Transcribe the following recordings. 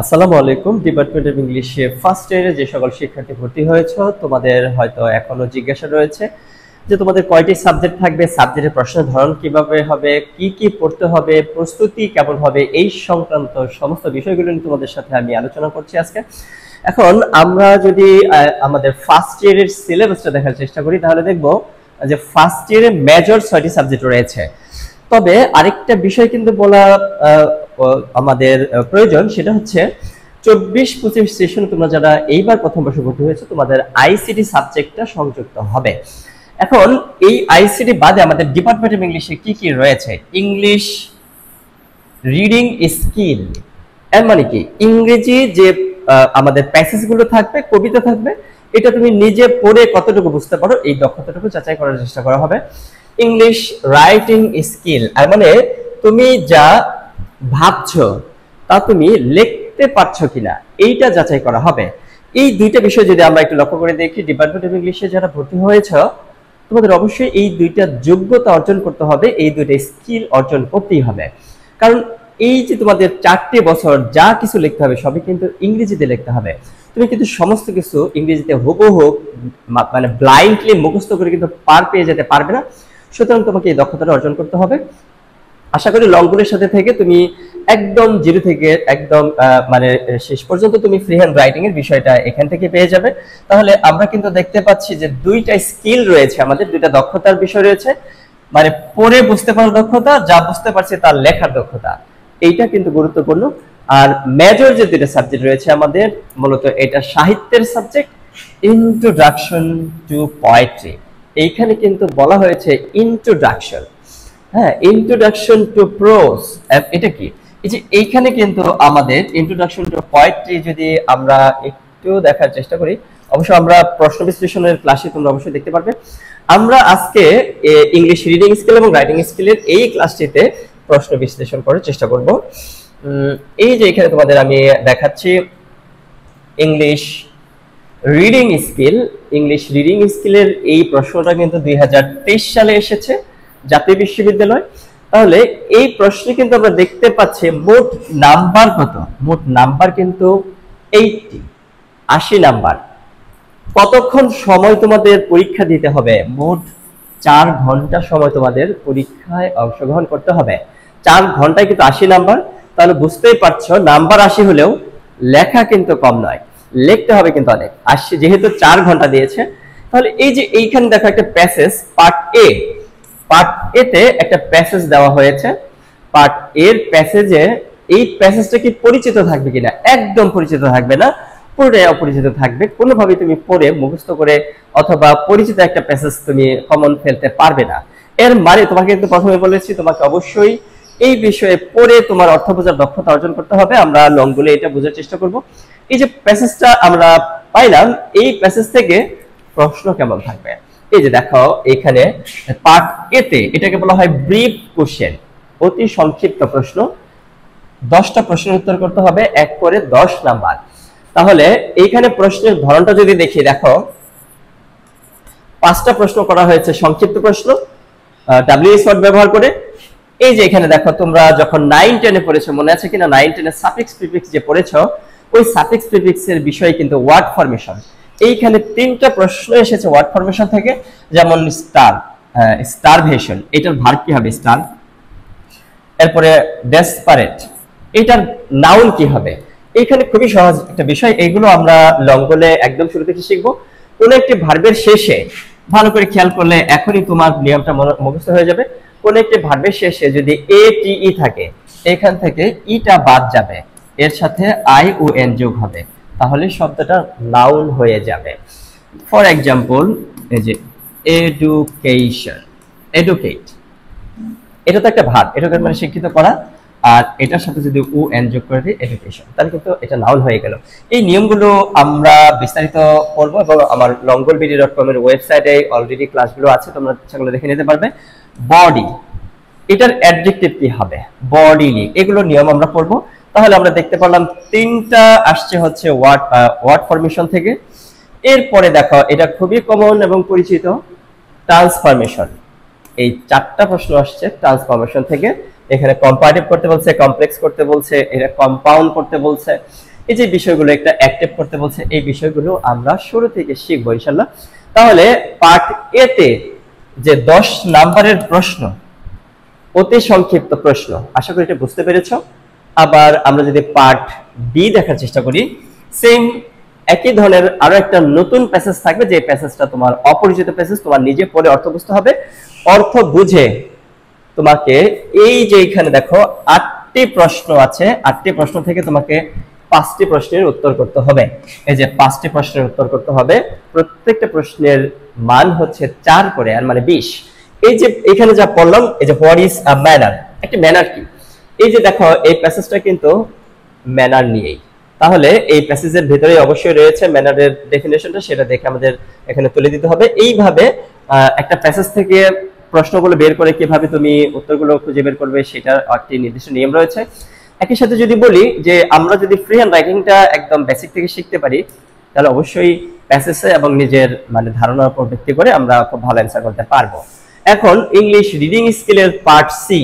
আসসালামু আলাইকুম। Department of ইংলিশে ফার্স্ট ইয়ারে যে সকল শিক্ষার্থী ভর্তি হয়েছে তোমাদের হয়তো এখনো জিজ্ঞাসা রয়েছে যে তোমাদের কয়টি সাবজেক্ট থাকবে, সাবজেক্টের প্রশ্নের ধরন কিভাবে হবে, কি কি পড়তে হবে, প্রস্তুতি কেমন হবে, এই সংক্রান্ত সমস্ত বিষয়গুলো নিয়ে তোমাদের সাথে আমি আলোচনা করছি আজকে। এখন আমরা যদি আমাদের ফার্স্ট ইয়ারের সিলেবাসটা দেখার চেষ্টা করি তাহলে দেখব যে ফার্স্ট ইয়ারে মেজর 6টি সাবজেক্ট রয়েছে। তবে আরেকটা বিষয় কিন্তু বলা আমাদের প্রয়োজন, সেটা হচ্ছে 24-25 সেশনে তোমরা যারা এইবার প্রথম বর্ষে ভর্তি হয়েছে তোমাদের আইসিটি সাবজেক্টটা সংযুক্ত হবে। এখন এই আইসিটি বাদে আমাদের ডিপার্টমেন্ট অফ ইংলিশে কি কি রয়েছে? ইংলিশ রিডিং স্কিল, এর মানে কি ইংরেজি যে আমাদের প্যাসেজগুলো থাকবে, কবিতা থাকবে, এটা তুমি নিজে পড়ে কতটুকু বুঝতে পারো এই দক্ষতাটুকু যাচাই করার চেষ্টা করা হবে। ইংলিশ রাইটিং স্কিল, আর মানে তুমি যা ভাবছো তা তুমি লিখতে পারছো কিনা এইটা যাচাই করা হবে। এই দুইটা বিষয় যদি আমরা একটু লক্ষ্য করে দেখি, ডিপার্টমেন্ট অফ ইংলিশে যারা ভর্তি হয়েছে তোমাদের অবশ্যই এই দুইটা যোগ্যতা অর্জন করতে হবে, এই দুইটা স্কিল অর্জন করতেই হবে। কারণ এই যে তোমাদের 4টে বছর যা কিছু লিখতে হবে সবই কিন্তু ইংরেজিতে লিখতে হবে। তুমি কিন্তু সমস্ত কিছু ইংরেজিতে হুবহু মানে ব্লাইন্ডলি মুখস্থ করে কিন্তু পার পেয়ে যেতে পারবে না। সুতরাং তোমাকে এই দক্ষতাটা অর্জন করতে হবে। আশা করি লংগুলের সাথে থেকে তুমি একদম জিরো থেকে একদম মানে শেষ পর্যন্ত তুমি ফ্রি হ্যান্ড রাইটিং এর বিষয়টা এখান থেকে পেয়ে যাবে। তাহলে আমরা কিন্তু দেখতে পাচ্ছি যে দুইটা স্কিল রয়েছে, আমাদের দুইটা দক্ষতার বিষয় রয়েছে, মানে পড়ে বুঝতে পারার দক্ষতা, যা বুঝতে পারছি তার লেখার দক্ষতা, এইটা কিন্তু গুরুত্বপূর্ণ। আর মেজর যে দুইটা সাবজেক্ট রয়েছে আমাদের, মূলত এটা সাহিত্যের সাবজেক্ট, ইন্ট্রোডাকশন টু পোয়েট্রি। এইখানে কিন্তু বলা হয়েছে ইন্ট্রোডাকশন, হ্যাঁ, ইন্ট্রোডাকশন টু প্রোজ। এটা কি? এই যে এইখানে কিন্তু আমাদের ইন্ট্রোডাকশন টু পোয়েট্রি যদি আমরা একটু দেখার চেষ্টা করি, অবশ্য আমরা প্রশ্ন বিশ্লেষণের ক্লাসে তোমরা অবশ্যই দেখতে পারবে। আমরা আজকে ইংলিশ রিডিং স্কিল এবং রাইটিং স্কিলের এই ক্লাসটিতে প্রশ্ন বিশ্লেষণ করার চেষ্টা করব। এই যে এখানে তোমাদের আমি দেখাচ্ছি English reading skill. English reading স্কিলের এই প্রশ্নটা কিন্তু 2023 সালে এসেছে জাতীয় বিশ্ববিদ্যালয়। তাহলে এই প্রশ্নে কিন্তু আমরা দেখতে পাচ্ছি মোট নাম্বার কত? মোট নাম্বার কিন্তু 80 নাম্বার। কতক্ষণ সময় তোমাদের পরীক্ষা দিতে হবে? মোট 4 ঘন্টা সময় তোমাদের পরীক্ষায় অংশগ্রহণ করতে হবে। 4 ঘন্টায় কিন্তু 80 নাম্বার। তাহলে বুঝতেই পারছো নাম্বার 80 হলেও লেখা কিন্তু কম নয়, লিখতে হবে কিন্তু অনেক। 80 যেহেতু 4 ঘন্টা দিয়েছে, তাহলে এই যে এইখানে দেখো একটা প্যাসেজ পার্ট এ, পার্ট এ তে একটা প্যাসেজ দেওয়া হয়েছে। পার্ট এর প্যাসেজে এই প্যাসেজটা কি পরিচিত থাকবে কিনা? একদম পরিচিত থাকবে না, পুরোটাই অপরিচিত থাকবে। কোনোভাবে তুমি পড়ে মুখস্থ করে অথবা পরিচিত একটা প্যাসেজ তুমি কমন ফেলতে পারবে না। এর মানে তোমাকে কিন্তু প্রথমে বলেছি তোমাকে অবশ্যই এই বিষয়ে পড়ে তোমার অর্থ বোঝার দক্ষতা অর্জন করতে হবে। আমরা লংগুলো এটা বোঝার চেষ্টা করব। এই যে প্যাসেজটা আমরা পাইলাম, এই প্যাসেজ থেকে প্রশ্ন কেমন থাকবে? এই যে দেখো এখানে পার্ট এ তে এটাকে বলা হয় ব্রিফ কোশ্চেন, অতি সংক্ষিপ্ত প্রশ্ন। 10টা প্রশ্নের উত্তর করতে হবে, এক করে 10 নাম্বার। তাহলে এইখানে প্রশ্নের ধরনটা যদি দেখি, দেখো 5টা প্রশ্ন করা হয়েছে সংক্ষিপ্ত প্রশ্ন ডাব্লিউএস ওয়ার্ড ব্যবহার করে। এই যে এখানে দেখো তোমরা যখন 9-10 এ পড়েছো, মনে আছে কিনা 9-10 এ সাফিক্স প্রিফিক্স যে পড়েছো, ওই সাফিক্স প্রিফিক্স এর বিষয় কিন্তু ওয়ার্ড ফরমেশন। এইখানে 3টা প্রশ্ন এসেছে ওয়ার্ড ফরমেশন থেকে, যেমন স্টার, স্টারভেশন, এটার ভার্ব কি হবে? স্টার। এরপরে ডেসপারেট, এটার নাউন কি হবে? এইখানে খুবই সহজ একটা বিষয়, এগুলো আমরা লংগলে একদম শুরু থেকে শিখবো। কোন একটি ভার্বের শেষে, ভালো করে খেয়াল করলে এখনই তোমার নিয়মটা মুখস্থ হয়ে যাবে। কোন একটি ভার্বের শেষে যদি এ টি ই থাকে, এখান থেকে ইটা বাদ যাবে, এর সাথে আই ও এন যোগ হবে, তাহলে শব্দটা নাউন হয়ে যাবে। ফর এক্সাম্পল, এই যে এডুকেশন, এডুকেট, এটা তো একটা ভার্ব, এডুকেট মানে শিক্ষিত করা, আর এটার সাথে যদি ও এন যোগ করে দিই এডুকেশন, তাহলে কিন্তু এটা নাউন হয়ে গেল। এই নিয়মগুলো আমরা বিস্তারিত পড়ব এবং আমার longolbd.com এর ওয়েবসাইটে অলরেডি ক্লাসগুলো আছে, তোমরা সেগুলো দেখে নিতে পারবে। বডি, এটার অ্যাডজেক্টিভ কি হবে? বডিলি, এগুলো নিয়ম আমরা পড়ব। তাহলে আমরা দেখতে পারলাম 3টা আসছে হচ্ছে ওয়ার্ড ফরমেশন থেকে। এরপরে দেখো এটা খুবই কমন এবং পরিচিত, ট্রান্সফরমেশন। এই 4টা প্রশ্ন আসছে ট্রান্সফরমেশন থেকে। এখানে কম্পারেটিভ করতে বলছে, কমপ্লেক্স করতে বলছে, এটা কম্পাউন্ড করতে বলছে, এই যে বিষয়গুলো একটা অ্যাক্টিভ করতে বলছে, এই বিষয়গুলো আমরা শুরু থেকে শিখবো ইনশাআল্লাহ। তাহলে পার্ট এ তে যে 10 নাম্বারের প্রশ্ন, অতি সংক্ষিপ্ত প্রশ্ন, আশা করি এটা বুঝতে পেরেছো। আবার আমরা যদি পার্ট বি দেখার চেষ্টা করি, সেম একই ধরনের আরো একটা নতুন প্যাসেজ থাকবে, যে প্যাসেজটা তোমার অপরিচিত প্যাসেজ, তোমার নিজে পড়ে অর্থ বুঝতে হবে। অর্থ বুঝে তোমাকে এই যে এখানে দেখো 8টি প্রশ্ন আছে, 8টি প্রশ্ন থেকে তোমাকে 5টি প্রশ্নের উত্তর করতে হবে। এই যে 5টি প্রশ্নের উত্তর করতে হবে, প্রত্যেকটা প্রশ্নের মান হচ্ছে 4 করে, আর মানে 20। এই যে এখানে যা পড়লাম, এই যে হোয়াট ইজ আ ম্যানার, একটা ম্যানার কি, এই যে দেখো এই প্যাসেজটা কিন্তু ম্যানার নিয়েই। তাহলে এই প্যাসেজের ভিতরে অবশ্যই রয়েছে ম্যানারের ডেফিনেশনটা, সেটা দেখে আমাদের এখানে তুলে দিতে হবে। এইভাবে একটা প্যাসেজ থেকে প্রশ্নগুলো বের করে কিভাবে তুমি উত্তরগুলো খুঁজে বের করবে, সেটার একটি নির্দিষ্ট নিয়ম রয়েছে। একই সাথে যদি বলি যে আমরা যদি ফ্রি হ্যান্ড রাইটিংটা একদম বেসিক থেকে শিখতে পারি, তাহলে অবশ্যই প্যাসেজে এবং নিজের মানে ধারণার উপর ভিত্তি করে আমরা খুব ভালো অ্যান্সার করতে পারবো। এখন ইংলিশ রিডিং স্কিলের পার্ট সি,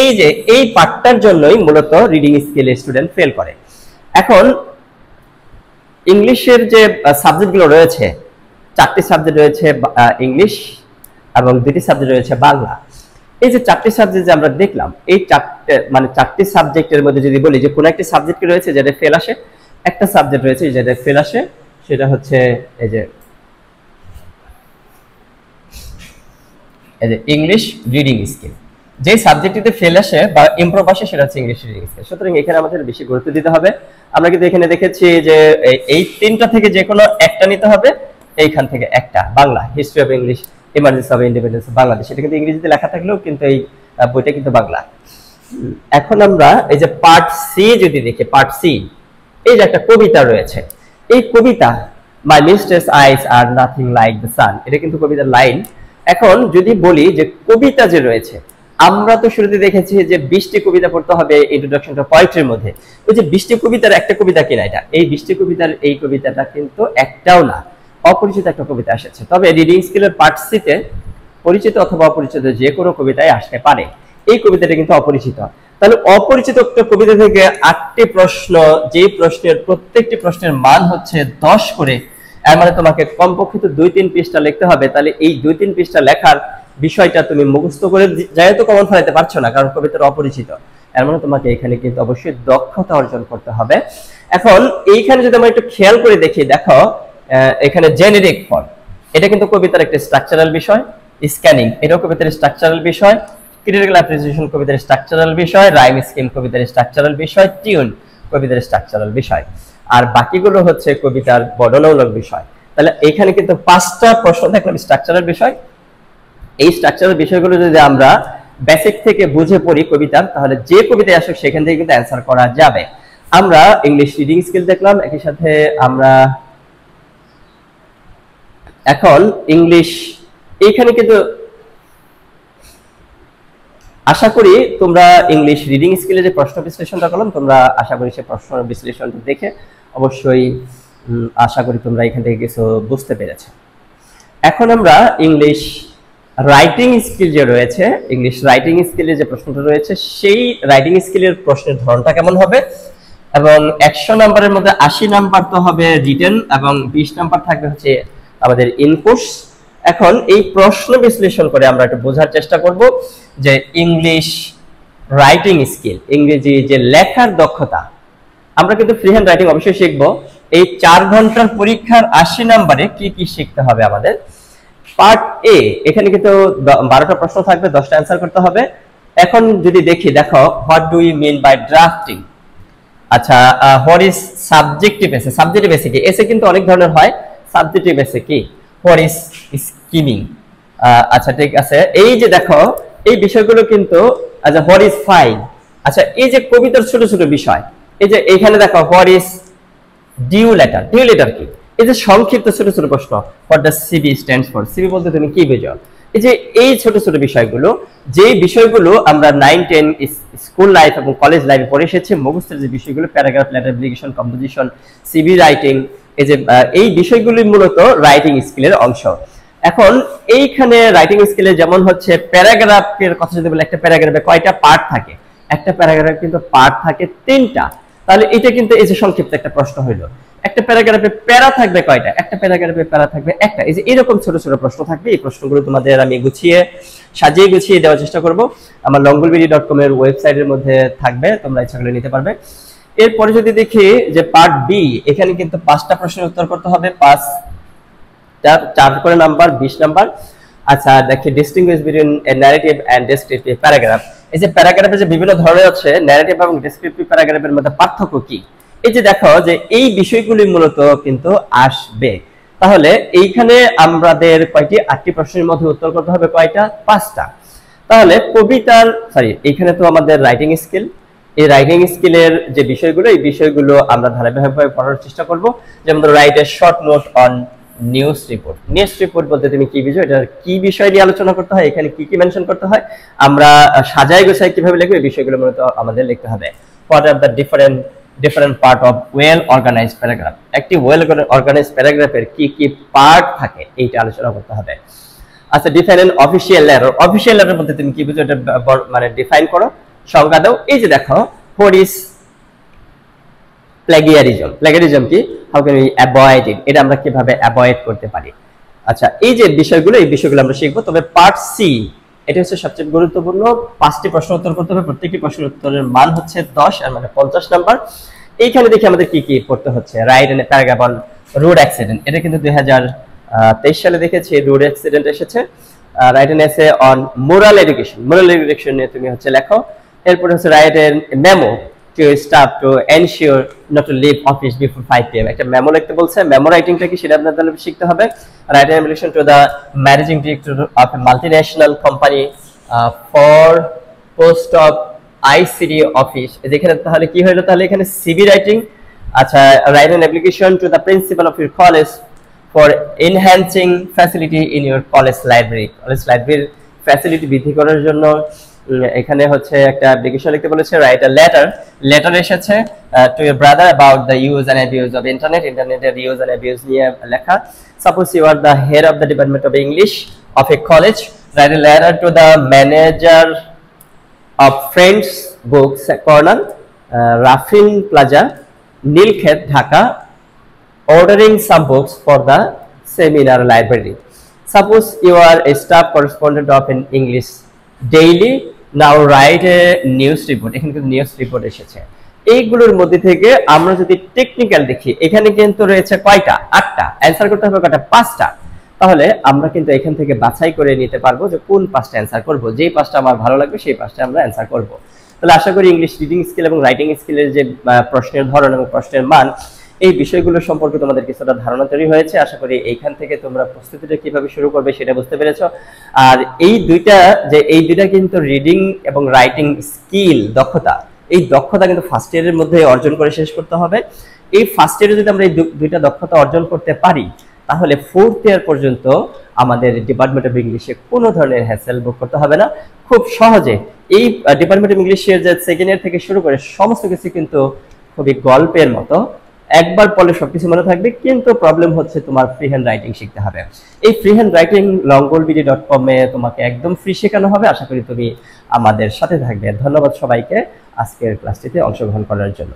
এই যে এই পার্টটার জন্যই মূলত রিডিং স্কিলের স্টুডেন্ট ফেল করে। এখন ইংলিশের যে সাবজেক্টগুলো রয়েছে, 4টি সাবজেক্ট রয়েছে ইংলিশ এবং 2টি সাবজেক্ট রয়েছে বাংলা। এই যে 4টি সাবজেক্ট যে আমরা দেখলাম, এই 4টি সাবজেক্টের মধ্যে যদি বলি যে কোন একটি সাবজেক্ট রয়েছে যেটা ফেল আসে, একটা সাবজেক্ট রয়েছে যেটা ফেল আসে, সেটা হচ্ছে এই যে ইংলিশ রিডিং স্কিল। যে সাবজেক্টটিতে ফেল আসে বা ইমপ্রুভ আসে, সেটা হচ্ছে ইংলিশ রিডিং স্কিল। সুতরাং এখানে আমাদের বেশি গুরুত্ব দিতে হবে। আমরা কিন্তু এখানে দেখেছি যে এই 3টা থেকে যে কোনো একটা নিতে হবে, এইখান থেকে একটা। Bangla, history of English, emergency of independence Bangladesh, এটা কিন্তু ইংরেজিতে লেখা থাকলেও কিন্তু এই বইটা কিন্তু বাংলা। এখন আমরা এই যে পার্ট সি যদি দেখি, পার্ট সি, এই যে একটা কবিতা রয়েছে, এই কবিতা my mistress eyes are nothing like the sun, এটা কিন্তু কবিতার লাইন। এখন যদি বলি যে কবিতা যে রয়েছে, আমরা তো শুরুতে দেখেছি যে 20টি কবিতা পড়তে হবে ইন্ট্রোডাকশন টু পোয়েট্রির মধ্যে। ওই যে 20টি কবিতার একটা কবিতা কিনা এটা, এই 20টি কবিতার এই কবিতাটা কিন্তু একটাও না, অপরিচিত একটা কবিতা এসেছে। তবে রিডিং স্কিলের পার্ট সিতে পরিচিত অথবা অপরিচিত যে কোনো কবিতায় আসতে পারে, এই কবিতাটা কিন্তু অপরিচিত। তাহলে অপরিচিত একটা কবিতা থেকে 8টি প্রশ্ন, যে প্রশ্নের প্রত্যেকটি প্রশ্নের মান হচ্ছে 10 করে, এর মানে তোমাকে কমপক্ষে তো 2-3 পৃষ্ঠা লিখতে হবে। তাহলে এই 2-3 পৃষ্ঠা লেখার বিষয়টা তুমি মুখস্থ করে যেহেতু কমন ফেলাতে পারছো না, কারণ কবিতাটা অপরিচিত, এর মানে তোমাকে এখানে কিন্তু অবশ্যই দক্ষতা অর্জন করতে হবে। এখন এইখানে যদি আমরা একটু খেয়াল করে দেখি, দেখো এখানে জেনেরিক ফর্ম, এটা কিন্তু কবিতার একটা স্ট্রাকচারাল বিষয়। স্ক্যানিং, এটাও কবিতার স্ট্রাকচারাল বিষয়। ক্রিটিক্যাল অ্যাপ্রিসিয়েশন কবিতার স্ট্রাকচারাল বিষয়। রাইম স্কিম কবিতার স্ট্রাকচারাল বিষয়। টিউন কবিতার স্ট্রাকচারাল বিষয়। আর বাকিগুলো হচ্ছে কবিতার বর্ণনামূলক বিষয়। তাহলে এখানে কিন্তু 5টা প্রশ্ন থাকলে স্ট্রাকচারাল বিষয়। এই স্ট্রাকচারাল বিষয়গুলো যদি আমরা বেসিক থেকে বুঝে পড়ি কবিতার, তাহলে যে কবিতায় আসুক সেখান থেকে কিন্তু অ্যান্সার করা যাবে। আমরা ইংলিশ রিডিং স্কিল দেখলাম, একই সাথে আমরা এখন ইংলিশ, এইখানে কিন্তু আশা করি তোমরা ইংলিশ রিডিং স্কিলে যে প্রশ্ন বিশ্লেষণটা করলাম, তোমরা আশা করি সে প্রশ্ন বিশ্লেষণটা দেখে অবশ্যই আশা করি তোমরা এখান থেকে কিছু বুঝতে পেরেছো। এখন আমরা ইংলিশ রাইটিং স্কিল যে রয়েছে, ইংলিশ রাইটিং স্কিলের যে প্রশ্নটা রয়েছে, সেই রাইটিং স্কিলের প্রশ্নের ধরনটা কেমন হবে, এবং 100 নাম্বারের মধ্যে 80 নাম্বার তো হবে রিটেন এবং 20 নাম্বার থাকবে হচ্ছে আমাদের ইনপুটস। এখন এই প্রশ্ন বিশ্লেষণ করে আমরা একটু বোঝার চেষ্টা করব যে ইংলিশ রাইটিং স্কিল, ইংরেজি যে লেখার দক্ষতা, আমরা কিন্তু ফ্রি হ্যান্ড রাইটিং অবশ্যই শিখবো। এই 4 ঘন্টার পরীক্ষার 80 নাম্বারে কি কি শিখতে হবে আমাদের। পার্ট এ, এখানে কিন্তু 12টা প্রশ্ন থাকবে, 10টা অ্যান্সার করতে হবে। এখন যদি দেখি, দেখো what do you mean by drafting. আচ্ছা, what is subjective essay, subjective essay কি, এসে কিন্তু অনেক ধরনের হয়, সাবজেক্টিভ এসে কি, হোয়াট ইজ স্কিমিং। আচ্ছা ঠিক আছে, এই যে দেখো এই বিষয়গুলো কিন্তু, আচ্ছা হোয়াট ইজ ফাইন। আচ্ছা এই যে কবিতার ছোট ছোট বিষয়, এই যে এখানে দেখো what is due letter, due letter কি, এই যে সংক্ষিপ্ত ছোট ছোট প্রশ্ন, what does CB stands for, CB বলতে তুমি কি বোঝো। এই যে এই ছোট ছোট বিষয়গুলো, যে বিষয়গুলো আমরা 9-10 স্কুল লাইফ এবং কলেজ লাইফে পড়ে এসেছি, মুখস্থের যে বিষয়গুলো, paragraph, letter, application, composition, CB writing, এই যে এই বিষয়গুলি মূলত রাইটিং স্কিলের অংশ। এখন এইখানে রাইটিং স্কিলে যেমন হচ্ছে প্যারাগ্রাফের কথা যদি বলি, একটা প্যারাগ্রাফে কয়টা পার্ট থাকে, একটা প্যারাগ্রাফে কিন্তু পার্ট থাকে 3টা। তাহলে এটা কিন্তু এই যে সংক্ষিপ্ত একটা প্রশ্ন হইলো, একটা প্যারাগ্রাফে প্যারা থাকবে কয়টা, একটা প্যারাগ্রাফে প্যারা থাকবে একটা। এই যে এরকম ছোট ছোট প্রশ্ন থাকবে, এই প্রশ্নগুলো তোমাদের আমি সাজিয়ে গুছিয়ে দেওয়ার চেষ্টা করব। আমার longolbd.com এর ওয়েবসাইটের মধ্যে থাকবে, তোমরা ইচ্ছা করলে নিতে পারবে। এরপরে যদি দেখি যে পার্ট বি, এখানে কিন্তু 5টা প্রশ্নের উত্তর করতে হবে, 4 করে নাম্বার, 20 নাম্বার। আচ্ছা দেখি distinguish between a narrative and descriptive paragraph. এই যে প্যারাগ্রাফে যে বিভিন্ন ধরনের আছে, ন্যারেটিভ এবং ডেসক্রিপটিভ প্যারাগ্রাফের মধ্যে পার্থক্য কি, এই যে দেখো যে এই বিষয়গুলি মূলত কিন্তু আসবে। তাহলে এইখানে আমাদের কয়টি 8টি প্রশ্নের মধ্যে উত্তর করতে হবে কয়টা, 5টা। তাহলে কবিতার এইখানে তো আমাদের রাইটিং স্কিল, এই রাইটিং স্কিলের যে বিষয়গুলো, এই বিষয়গুলো আমরা ধারাবাহিকভাবে পড়ার চেষ্টা করব। যেমন write a short note on news report. News report বলতে তুমি কি বুঝো, এটার কি বিষয় নিয়ে আলোচনা করতে হয়, এখানে কি কি মেনশন করতে হয়, আমরা সাজাই গোছাই কিভাবে লিখবো, এই বিষয়গুলো মূলত আমাদের লিখতে হবে। What are the different part of well organized paragraph, একটি ওয়েল অর্গানাইজড প্যারাগ্রাফের কি কি পার্ট থাকে এইটা আলোচনা করতে হবে। আচ্ছা define an official letter. Official letter বলতে তুমি কি বুঝো, এটা মানে ডিফাইন করো, সংজ্ঞা দাও। এই যে দেখো হোয়াট ইজ প্লাগিয়ারিজম কি, হাউ ক্যান উই অ্যাভয়েড ইট, এটা আমরা কিভাবে অ্যাভয়েড করতে পারি। আচ্ছা এই যে বিষয়গুলো, এই বিষয়গুলো আমরা শিখবো। তবে পার্ট সি, এটা হচ্ছে সবচেয়ে গুরুত্বপূর্ণ। 5টি প্রশ্ন উত্তর করতে হবে, প্রত্যেকটি প্রশ্নের উত্তরের মান হচ্ছে 10, আর মানে 50 নাম্বার। এইখানে দেখি আমাদের কি কি পড়তে হচ্ছে। Write an paragraph on road accident, এটা কিন্তু 2023 সালে দেখেছি রোড অ্যাক্সিডেন্ট এসেছে। Write an essay on moral education নিয়ে তুমি হচ্ছে লেখো। এরপরে হচ্ছে write an memo to staff to ensure not to leave office before 5 PM, একটা মেমো লিখতে বলছে। মেমো রাইটিংটা কি সেটা আপনাদের শিখতে হবে। Write an relation to the managing director of a multinational company for post of ICD office, যেখানে তাহলে কি হলো, তাহলে এখানে সিবি রাইটিং। আচ্ছা write an application to the principal of your college for enhancing facility in your college library, college লাইব্রেরির facility বৃদ্ধি করার জন্য এখানে হচ্ছে একটা অ্যাপ্লিকেশন লিখতে বলেছে। রাইট আ লেটার এসেছে to your brother about the use and abuse of ইন্টারনেটের ইউজ এন্ড অ্যাবিউজ নিয়ে লেখা। Suppose you are the head of the department of English of a college, right a letter to the manager of friends books corner, Rafin plaza, Nilkhet, Dhaka, ordering some books for the seminar library. Suppose you are a staff correspondent of an English daily, now write a news report. এখানে কিন্তু news report এসেছে। এইগুলোর মধ্যে থেকে আমরা যদি technical দেখি, এখানে কিন্তু রয়েছে কয়টা, 8টা। অ্যান্সার করতে হবে কয়টা, 5টা। তাহলে আমরা কিন্তু এখান থেকে বাছাই করে নিতে পারবো যে কোন 5টা অ্যান্সার করব, যেই 5টা আমার ভালো লাগবে সেই 5টা আমরা অ্যান্সার করব। তাহলে আশা করি ইংলিশ রিডিং স্কিল এবং রাইটিং স্কিলের যে প্রশ্নের ধরন এবং প্রশ্নের মান, এই বিষয়গুলো সম্পর্কে তোমাদের কিছুটা ধারণা তৈরি হয়েছে। আশা করি এইখান থেকে তোমরা প্রস্তুতিটা কিভাবে শুরু করবে সেটা বুঝতে পেরেছো। আর এই দুইটা কিন্তু রিডিং এবং রাইটিং স্কিল দক্ষতা, এই দক্ষতা কিন্তু ফার্স্ট ইয়ারের মধ্যে অর্জন করে শেষ করতে হবে। এই ফার্স্ট ইয়ারে যদি আমরা এই দুইটা দক্ষতা অর্জন করতে পারি, তাহলে 4th ইয়ার পর্যন্ত আমাদের ডিপার্টমেন্ট অফ ইংলিশে কোনো ধরনের হ্যাসেল ভোগ করতে হবে না। খুব সহজে এই ডিপার্টমেন্ট অফ ইংলিশের যে 2nd ইয়ার থেকে শুরু করে সমস্ত কিছু কিন্তু খুবই গল্পের মতো, একবার পড়লে সবকিছু মনে থাকবে। কিন্তু প্রবলেম হচ্ছে তোমার ফ্রি হ্যান্ড রাইটিং শিখতে হবে। এই ফ্রি হ্যান্ড রাইটিং longolbd.com এ তোমাকে একদম ফ্রি শেখানো হবে। আশা করি তুমি আমাদের সাথে থাকবে। ধন্যবাদ সবাইকে আজকের ক্লাসটিতে অংশগ্রহণ করার জন্য।